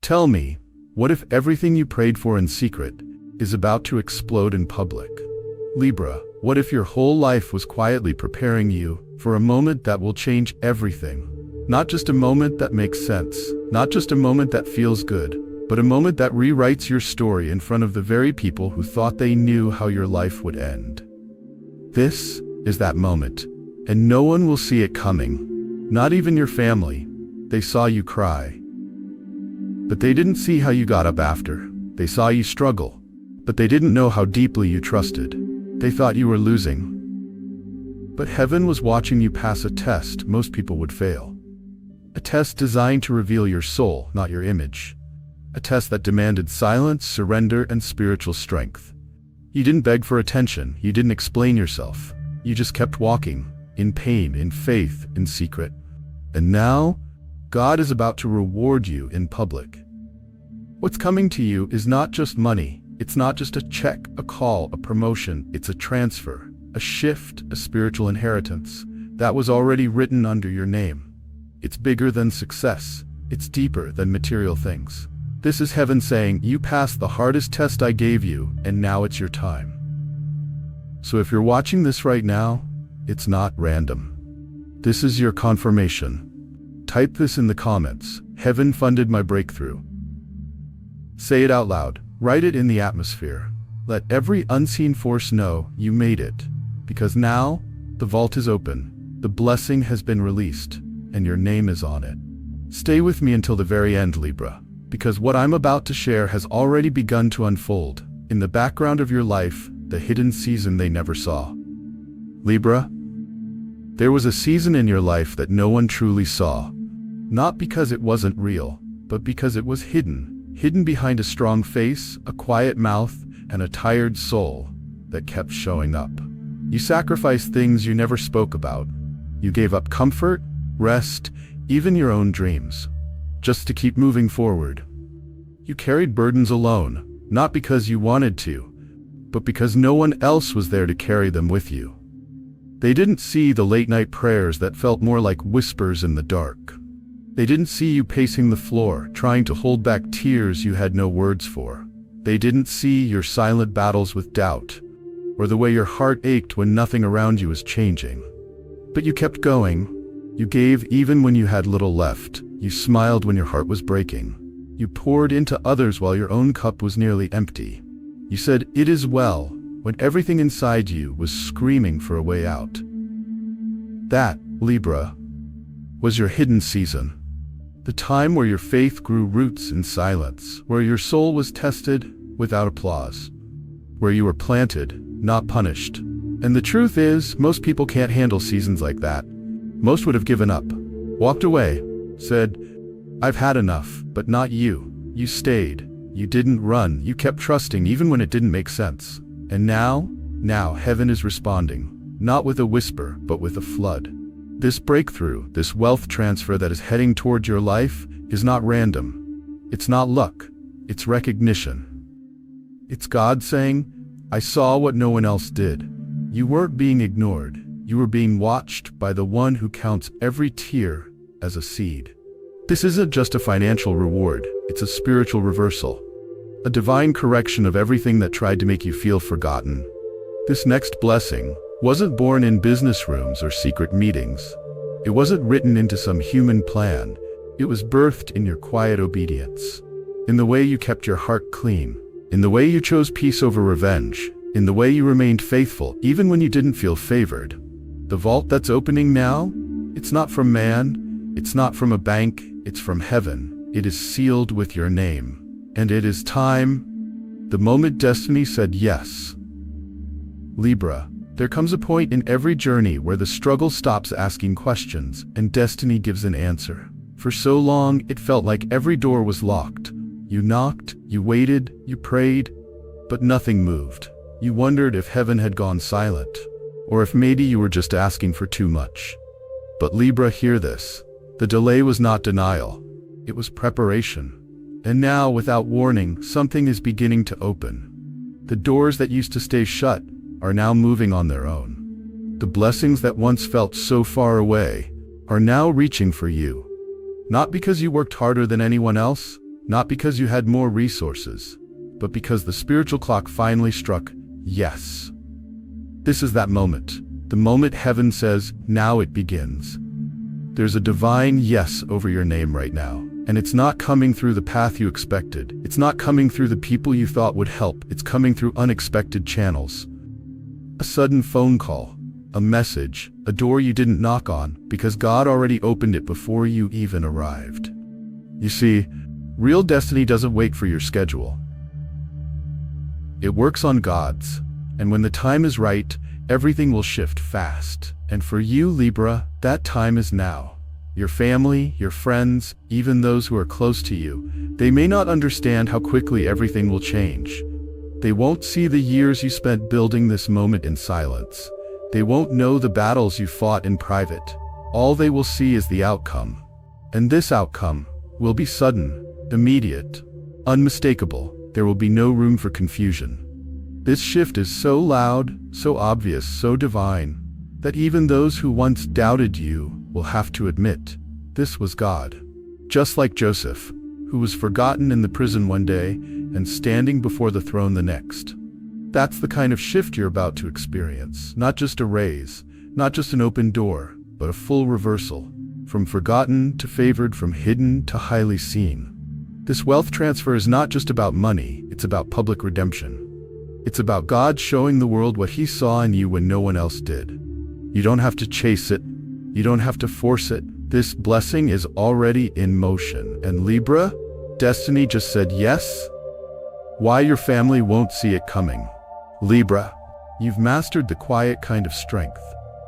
Tell me, what if everything you prayed for in secret is about to explode in public? Libra, what if your whole life was quietly preparing you for a moment that will change everything? Not just a moment that makes sense, not just a moment that feels good, but a moment that rewrites your story in front of the very people who thought they knew how your life would end. This is that moment, and no one will see it coming. Not even your family. They saw you cry. But they didn't see how you got up after. They saw you struggle, but they didn't know how deeply you trusted. They thought you were losing. But heaven was watching you pass a test most people would fail. A test designed to reveal your soul, not your image. A test that demanded silence, surrender, and spiritual strength. You didn't beg for attention. You didn't explain yourself. You just kept walking, in pain, in faith, in secret. And now, God is about to reward you in public. What's coming to you is not just money. It's not just a check, a call, a promotion. It's a transfer, a shift, a spiritual inheritance that was already written under your name. It's bigger than success. It's deeper than material things. This is heaven saying, you passed the hardest test I gave you, and now it's your time. So if you're watching this right now, it's not random. This is your confirmation. Type this in the comments. Heaven funded my breakthrough. Say it out loud. Write it in the atmosphere. Let every unseen force know you made it. Because now, the vault is open. The blessing has been released, and your name is on it. Stay with me until the very end, Libra. Because what I'm about to share has already begun to unfold. In the background of your life, the hidden season they never saw. Libra, there was a season in your life that no one truly saw. Not because it wasn't real, but because it was hidden. Hidden behind a strong face, a quiet mouth, and a tired soul that kept showing up. You sacrificed things you never spoke about. You gave up comfort, rest, even your own dreams, just to keep moving forward. You carried burdens alone, not because you wanted to, but because no one else was there to carry them with you. They didn't see the late-night prayers that felt more like whispers in the dark. They didn't see you pacing the floor, trying to hold back tears you had no words for. They didn't see your silent battles with doubt, or the way your heart ached when nothing around you was changing. But you kept going. You gave even when you had little left. You smiled when your heart was breaking. You poured into others while your own cup was nearly empty. You said, "It is well," when everything inside you was screaming for a way out. That, Libra, was your hidden season. The time where your faith grew roots in silence, where your soul was tested without applause, where you were planted, not punished. And the truth is, most people can't handle seasons like that. Most would have given up, walked away, said, "I've had enough," but not you. You stayed. You didn't run. You kept trusting even when it didn't make sense. And now heaven is responding, not with a whisper, but with a flood. This breakthrough, this wealth transfer that is heading toward your life is not random. It's not luck. It's recognition. It's God saying, "I saw what no one else did." You weren't being ignored. You were being watched by the one who counts every tear as a seed. This isn't just a financial reward. It's a spiritual reversal. A divine correction of everything that tried to make you feel forgotten. This next blessing wasn't born in business rooms or secret meetings. It wasn't written into some human plan. It was birthed in your quiet obedience. In the way you kept your heart clean. In the way you chose peace over revenge. In the way you remained faithful, even when you didn't feel favored. The vault that's opening now, it's not from man. It's not from a bank. It's from heaven. It is sealed with your name. And it is time. The moment destiny said yes. Libra, there comes a point in every journey where the struggle stops asking questions and destiny gives an answer. For so long, it felt like every door was locked. You knocked, you waited, you prayed, but nothing moved. You wondered if heaven had gone silent, or if maybe you were just asking for too much. But Libra, hear this. The delay was not denial. It was preparation. And now, without warning, something is beginning to open. The doors that used to stay shut are now moving on their own. The blessings that once felt so far away are now reaching for you. Not because you worked harder than anyone else, Not because you had more resources, but because the spiritual clock finally struck yes. This is that moment. The moment heaven says, now it begins. There's a divine yes over your name right now. And it's not coming through the path you expected. It's not coming through the people you thought would help. It's coming through unexpected channels. A sudden phone call, a message, a door you didn't knock on because God already opened it before you even arrived. You see, real destiny doesn't wait for your schedule. It works on God's. And when the time is right, everything will shift fast. And for you, Libra, that time is now. Your family, your friends, even those who are close to you, they may not understand how quickly everything will change. They won't see the years you spent building this moment in silence. They won't know the battles you fought in private. All they will see is the outcome. And this outcome will be sudden, immediate, unmistakable. There will be no room for confusion. This shift is so loud, so obvious, so divine, that even those who once doubted you will have to admit, this was God. Just like Joseph, who was forgotten in the prison one day and standing before the throne the next. That's the kind of shift you're about to experience. Not just a raise, not just an open door, but a full reversal. From forgotten to favored, from hidden to highly seen. This wealth transfer is not just about money, it's about public redemption. It's about God showing the world what He saw in you when no one else did. You don't have to chase it. You don't have to force it. This blessing is already in motion. And Libra, destiny just said yes. Why your family won't see it coming. Libra, you've mastered the quiet kind of strength.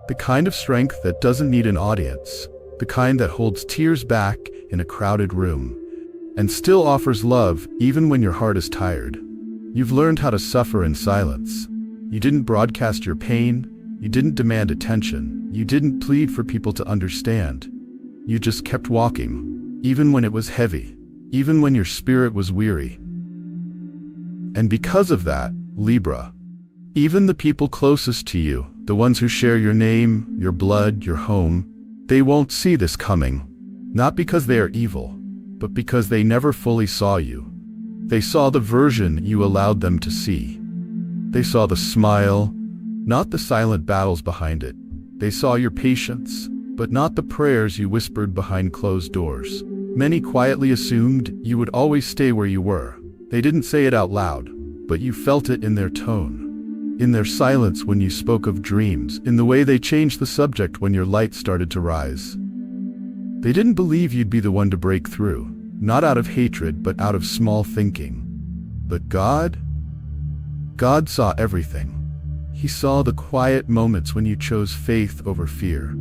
The kind of strength that doesn't need an audience. The kind that holds tears back in a crowded room. And still offers love even when your heart is tired. You've learned how to suffer in silence. You didn't broadcast your pain. You didn't demand attention. You didn't plead for people to understand. You just kept walking, even when it was heavy, even when your spirit was weary. And because of that, Libra, even the people closest to you, the ones who share your name, your blood, your home, they won't see this coming. Not because they are evil, but because they never fully saw you. They saw the version you allowed them to see. They saw the smile, not the silent battles behind it. They saw your patience, but not the prayers you whispered behind closed doors. Many quietly assumed you would always stay where you were. They didn't say it out loud, but you felt it in their tone, in their silence when you spoke of dreams, in the way they changed the subject when your light started to rise. They didn't believe you'd be the one to break through, not out of hatred, but out of small thinking. But God saw everything. He saw the quiet moments when you chose faith over fear.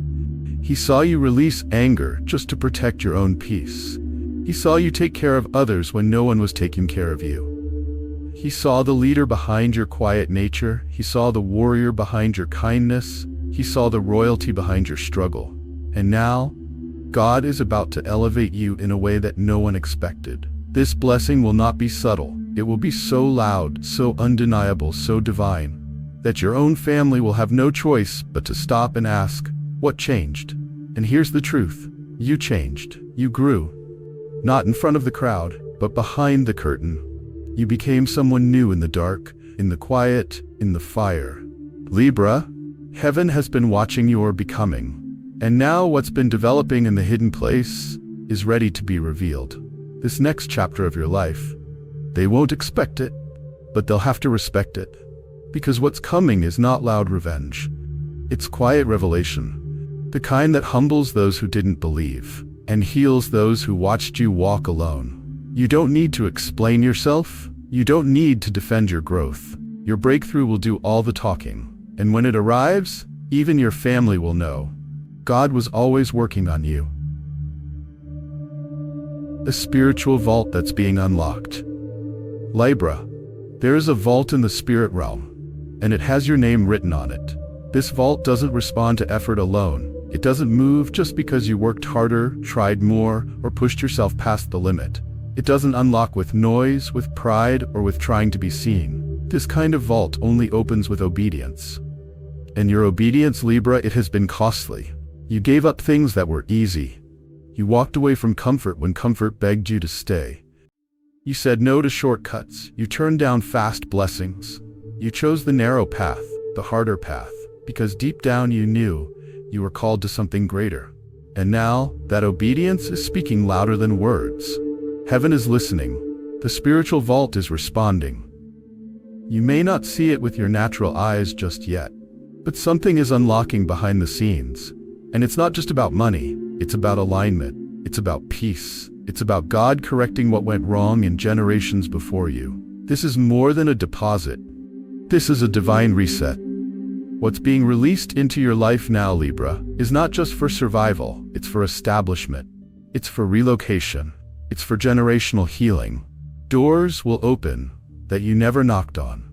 He saw you release anger just to protect your own peace. He saw you take care of others when no one was taking care of you. He saw the leader behind your quiet nature. He saw the warrior behind your kindness. He saw the royalty behind your struggle. And now, God is about to elevate you in a way that no one expected. This blessing will not be subtle. It will be so loud, so undeniable, so divine, that your own family will have no choice but to stop and ask, what changed? And here's the truth. You changed. You grew. Not in front of the crowd, but behind the curtain. You became someone new in the dark, in the quiet, in the fire. Libra, heaven has been watching your becoming. And now what's been developing in the hidden place is ready to be revealed. This next chapter of your life, they won't expect it, but they'll have to respect it. Because what's coming is not loud revenge. It's quiet revelation. The kind that humbles those who didn't believe and heals those who watched you walk alone. You don't need to explain yourself. You don't need to defend your growth. Your breakthrough will do all the talking. And when it arrives, even your family will know. God was always working on you. A spiritual vault that's being unlocked. Libra, there is a vault in the spirit realm, and it has your name written on it. This vault doesn't respond to effort alone. It doesn't move just because you worked harder, tried more, or pushed yourself past the limit. It doesn't unlock with noise, with pride, or with trying to be seen. This kind of vault only opens with obedience. And your obedience, Libra, it has been costly. You gave up things that were easy. You walked away from comfort when comfort begged you to stay. You said no to shortcuts. You turned down fast blessings. You chose the narrow path, the harder path, because deep down you knew you were called to something greater. And now, that obedience is speaking louder than words. Heaven is listening. The spiritual vault is responding. You may not see it with your natural eyes just yet, but something is unlocking behind the scenes. And it's not just about money, it's about alignment, it's about peace, it's about God correcting what went wrong in generations before you. This is more than a deposit. This is a divine reset. What's being released into your life now, Libra, is not just for survival, it's for establishment. It's for relocation. It's for generational healing. Doors will open that you never knocked on.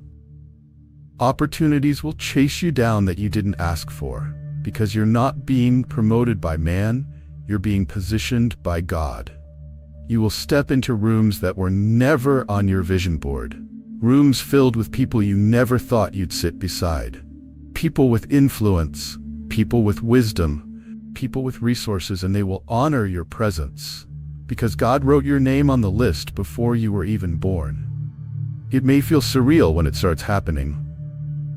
Opportunities will chase you down that you didn't ask for, because you're not being promoted by man, you're being positioned by God. You will step into rooms that were never on your vision board, rooms filled with people you never thought you'd sit beside. People with influence, people with wisdom, people with resources, and they will honor your presence because God wrote your name on the list before you were even born. It may feel surreal when it starts happening.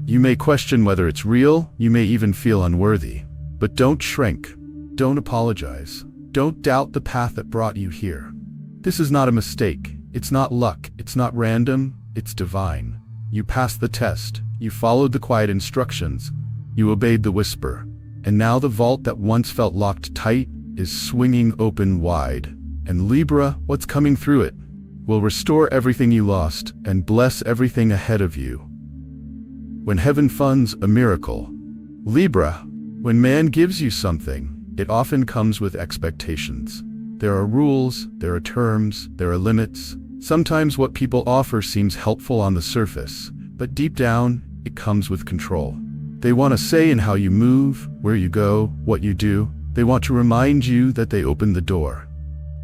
You may question whether it's real, you may even feel unworthy. But don't shrink, don't apologize, don't doubt the path that brought you here. This is not a mistake, it's not luck, it's not random, it's divine. You passed the test. You followed the quiet instructions, you obeyed the whisper, and now the vault that once felt locked tight is swinging open wide. And Libra, what's coming through it, will restore everything you lost and bless everything ahead of you. When heaven funds a miracle, Libra, when man gives you something, it often comes with expectations. There are rules, there are terms, there are limits. Sometimes what people offer seems helpful on the surface, but deep down, it comes with control. They want a say in how you move, where you go, what you do. They want to remind you that they opened the door.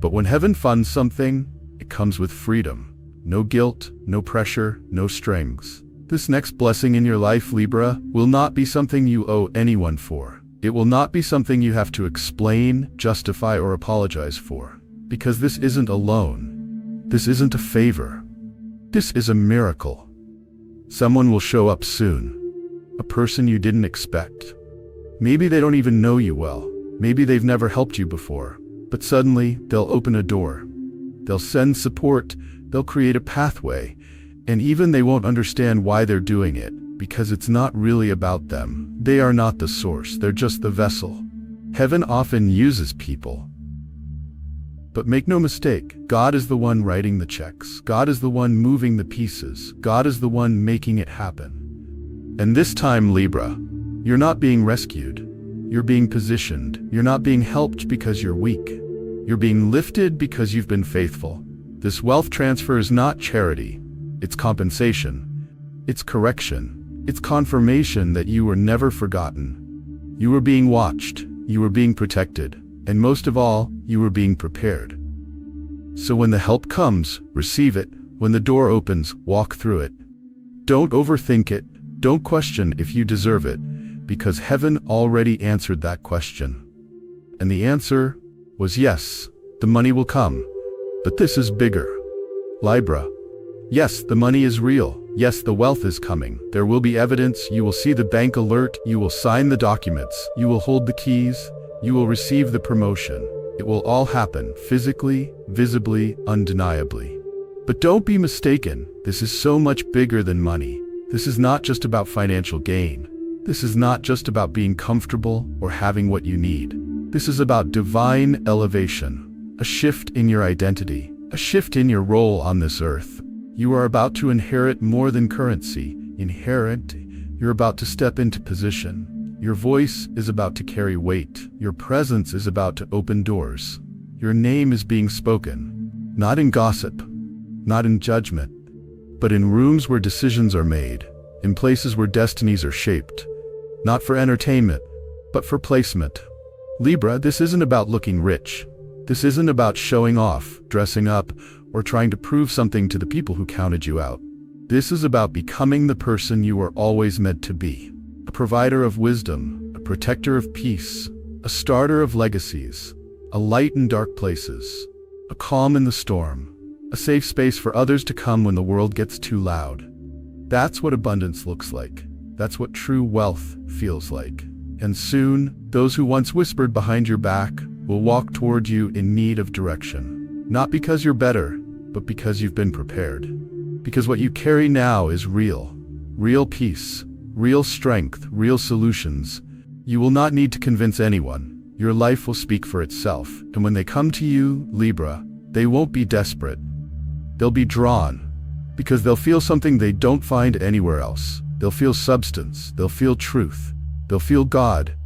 But when heaven funds something, it comes with freedom. No guilt, no pressure, no strings. This next blessing in your life, Libra, will not be something you owe anyone for. It will not be something you have to explain, justify, or apologize for. Because this isn't a loan. This isn't a favor. This is a miracle. Someone will show up soon. A person you didn't expect. Maybe they don't even know you well. Maybe they've never helped you before. But suddenly, they'll open a door. They'll send support. They'll create a pathway. And even they won't understand why they're doing it, because it's not really about them. They are not the source. They're just the vessel. Heaven often uses people. But make no mistake, God is the one writing the checks. God is the one moving the pieces. God is the one making it happen. And this time, Libra, you're not being rescued. You're being positioned. You're not being helped because you're weak. You're being lifted because you've been faithful. This wealth transfer is not charity. It's compensation. It's correction. It's confirmation that you were never forgotten. You were being watched. You were being protected. And most of all, you were being prepared. So when the help comes, receive it. When the door opens, walk through it. Don't overthink it. Don't question if you deserve it, because heaven already answered that question. And the answer was yes, the money will come. But this is bigger. Libra. Yes, the money is real. Yes, the wealth is coming. There will be evidence. You will see the bank alert. You will sign the documents. You will hold the keys. You will receive the promotion. It will all happen physically, visibly, undeniably. But don't be mistaken. This is so much bigger than money. This is not just about financial gain. This is not just about being comfortable or having what you need. This is about divine elevation, a shift in your identity, a shift in your role on this earth. You are about to inherit more than currency. You're about to step into position. Your voice is about to carry weight. Your presence is about to open doors. Your name is being spoken, not in gossip, not in judgment, but in rooms where decisions are made, in places where destinies are shaped, not for entertainment, but for placement. Libra, this isn't about looking rich. This isn't about showing off, dressing up, or trying to prove something to the people who counted you out. This is about becoming the person you were always meant to be. A provider of wisdom, a protector of peace, a starter of legacies, a light in dark places, a calm in the storm. a safe space for others to come when the world gets too loud. That's what abundance looks like. That's what true wealth feels like. And soon, those who once whispered behind your back will walk toward you in need of direction. Not because you're better, but because you've been prepared. Because what you carry now is real. Real peace, real strength, real solutions. You will not need to convince anyone. Your life will speak for itself. And when they come to you, Libra, they won't be desperate. They'll be drawn. Because they'll feel something they don't find anywhere else. They'll feel substance. They'll feel truth. They'll feel God.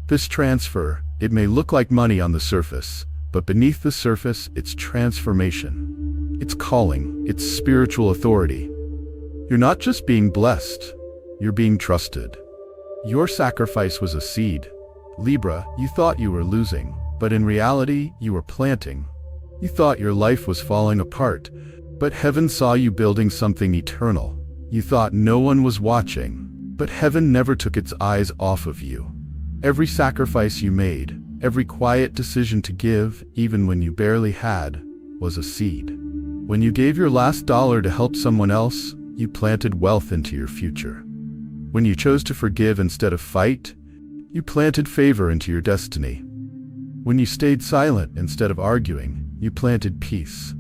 This transfer, it may look like money on the surface, but beneath the surface, it's transformation. It's calling. It's spiritual authority. You're not just being blessed. You're being trusted. Your sacrifice was a seed. Libra, you thought you were losing, but in reality, you were planting. You thought your life was falling apart, but heaven saw you building something eternal. You thought no one was watching, but heaven never took its eyes off of you. Every sacrifice you made, every quiet decision to give, even when you barely had, was a seed. When you gave your last dollar to help someone else, you planted wealth into your future. When you chose to forgive instead of fight, you planted favor into your destiny. When you stayed silent instead of arguing, you planted peace.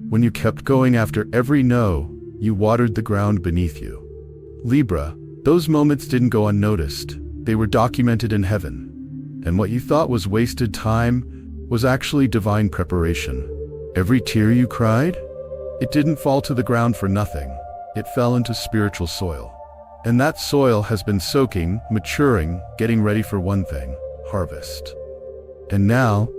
When you kept going after every no, you watered the ground beneath you. Libra, those moments didn't go unnoticed. They were documented in heaven. And what you thought was wasted time was actually divine preparation. Every tear you cried, it didn't fall to the ground for nothing. It fell into spiritual soil. And that soil has been soaking, maturing, getting ready for one thing: harvest. And now,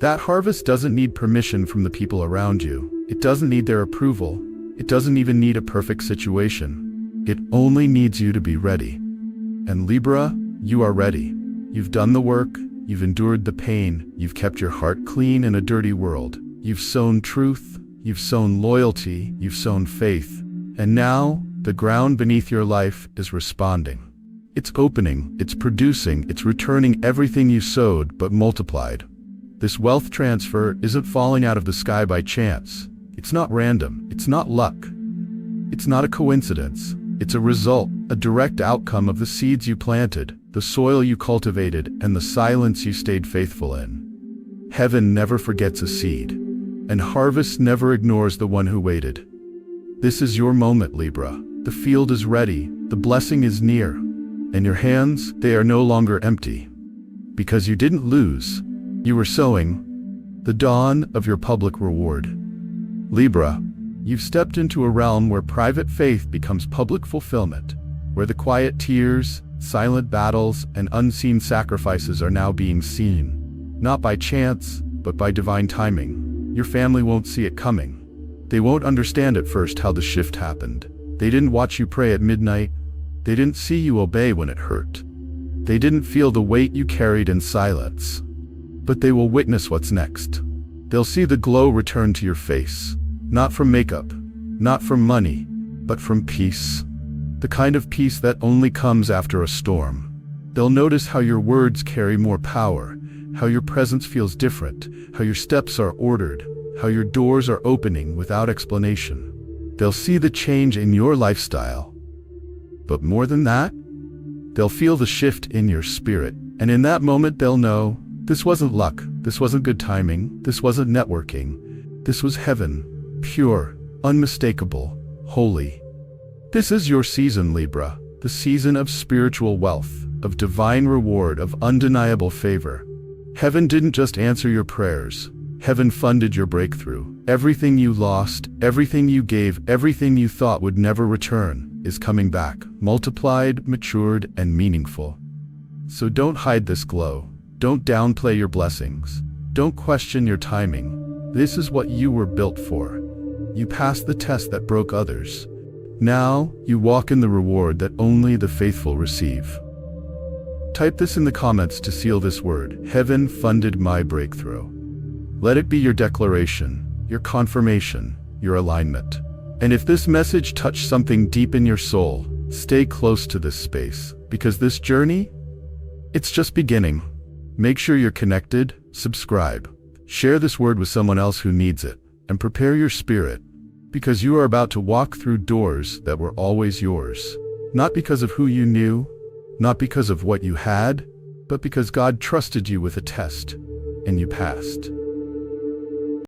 that harvest doesn't need permission from the people around you. It doesn't need their approval. It doesn't even need a perfect situation. It only needs you to be ready. And Libra, you are ready. You've done the work, you've endured the pain, you've kept your heart clean in a dirty world. You've sown truth, you've sown loyalty, you've sown faith. And now, the ground beneath your life is responding. It's opening, it's producing, it's returning everything you sowed but multiplied. This wealth transfer isn't falling out of the sky by chance. It's not random, it's not luck. It's not a coincidence. It's a result, a direct outcome of the seeds you planted, the soil you cultivated, and the silence you stayed faithful in. Heaven never forgets a seed, and harvest never ignores the one who waited. This is your moment, Libra. The field is ready, the blessing is near, and your hands, they are no longer empty. Because you didn't lose, you were sowing the dawn of your public reward. Libra, you've stepped into a realm where private faith becomes public fulfillment, where the quiet tears, silent battles, and unseen sacrifices are now being seen, not by chance, but by divine timing. Your family won't see it coming. They won't understand at first how the shift happened. They didn't watch you pray at midnight. They didn't see you obey when it hurt. They didn't feel the weight you carried in silence. But they will witness what's next. They'll see the glow return to your face. Not from makeup, not from money, but from peace. The kind of peace that only comes after a storm. They'll notice how your words carry more power, how your presence feels different, how your steps are ordered, how your doors are opening without explanation. They'll see the change in your lifestyle. But more than that, they'll feel the shift in your spirit. And in that moment, they'll know this wasn't luck, this wasn't good timing, this wasn't networking. This was heaven. Pure, unmistakable, holy. This is your season, Libra, the season of spiritual wealth, of divine reward, of undeniable favor. Heaven didn't just answer your prayers. Heaven funded your breakthrough. Everything you lost, everything you gave, everything you thought would never return is coming back, multiplied, matured, and meaningful. So don't hide this glow. Don't downplay your blessings. Don't question your timing. This is what you were built for. You passed the test that broke others. Now, you walk in the reward that only the faithful receive. Type this in the comments to seal this word: Heaven funded my breakthrough. Let it be your declaration, your confirmation, your alignment. And if this message touched something deep in your soul, stay close to this space, because this journey, it's just beginning. Make sure you're connected, subscribe, share this word with someone else who needs it. and prepare your spirit, because you are about to walk through doors that were always yours. Not because of who you knew, not because of what you had, but because God trusted you with a test, and you passed.